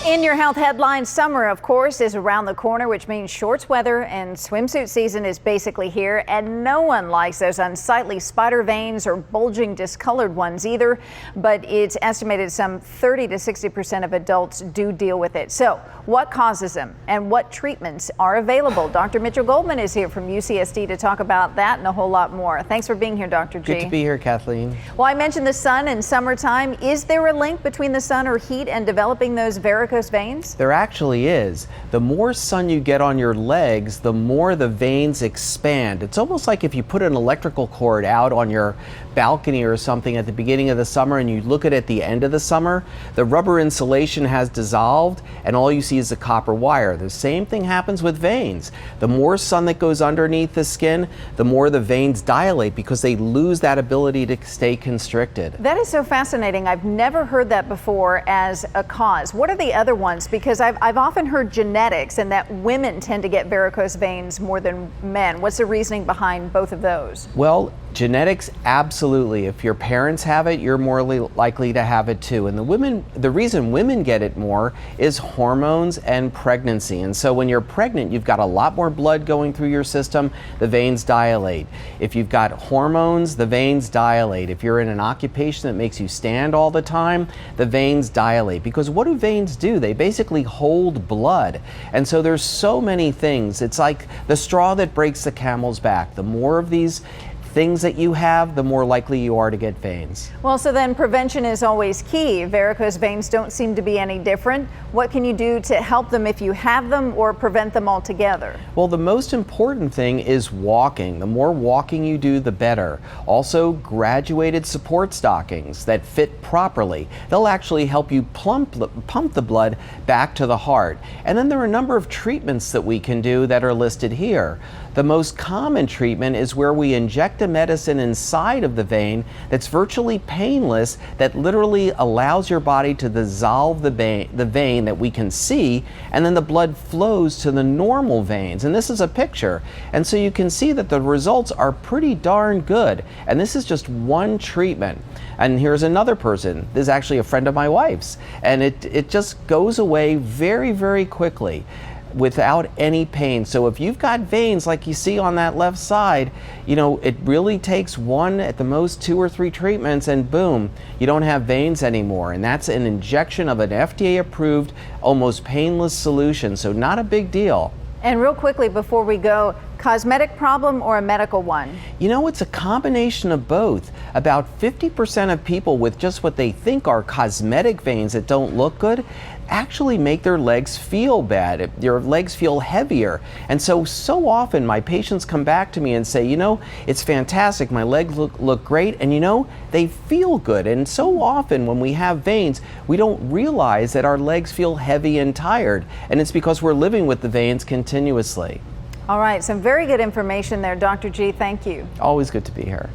In your health headlines, summer, of course, is around the corner, which means shorts weather and swimsuit season is basically here. And no one likes those unsightly spider veins or bulging discolored ones either. But it's estimated some 30 to 60% of adults do deal with it. So what causes them and what treatments are available? Dr. Mitchel Goldman is here from UCSD to talk about that and a whole lot more. Thanks for being here, Dr. G. Good to be here, Kathleen. Well, I mentioned the sun and summertime. Is there a link between the sun or heat and developing those varicose veins? There actually is. The more sun you get on your legs, the more the veins expand. It's almost like if you put an electrical cord out on your balcony or something at the beginning of the summer and you look at the end of the summer, the rubber insulation has dissolved and all you see is the copper wire. The same thing happens with veins. The more sun that goes underneath the skin, the more the veins dilate because they lose that ability to stay constricted. That is so fascinating. I've never heard that before as a cause. What are the other ones? Because I've often heard genetics and that women tend to get varicose veins more than men. What's the reasoning behind both of those? Well, genetics, absolutely. If your parents have it, you're more likely to have it too. And the reason women get it more is hormones and pregnancy. And so when you're pregnant, you've got a lot more blood going through your system, the veins dilate. If you've got hormones, the veins dilate. If you're in an occupation that makes you stand all the time, the veins dilate. Because what do veins do? They basically hold blood. And so there's so many things. It's like the straw that breaks the camel's back. The more of these things that you have, the more likely you are to get veins. Well, so then prevention is always key. Varicose veins don't seem to be any different. What can you do to help them if you have them or prevent them altogether? Well, the most important thing is walking. The more walking you do, the better. Also, graduated support stockings that fit properly. They'll actually help you pump the blood back to the heart. And then there are a number of treatments that we can do that are listed here. The most common treatment is where we inject a medicine inside of the vein that's virtually painless, that literally allows your body to dissolve the vein that we can see, and then the blood flows to the normal veins. And this is a picture. And so you can see that the results are pretty darn good. And this is just one treatment. And here's another person. This is actually a friend of my wife's. And it just goes away very, very quickly, without any pain. So if you've got veins like you see on that left side, you know, it really takes one, at the most 2 or 3 treatments, and boom, you don't have veins anymore. And that's an injection of an FDA approved, almost painless solution. So not a big deal. And real quickly before we go, cosmetic problem or a medical one? You know, it's a combination of both. About 50% of people with just what they think are cosmetic veins that don't look good actually make their legs feel bad. Their legs feel heavier. And so often my patients come back to me and say, you know, it's fantastic, my legs look great, and you know, they feel good. And so often when we have veins, we don't realize that our legs feel heavy and tired, and it's because we're living with the veins continuously. All right, some very good information there, Dr. G. Thank you. Always good to be here.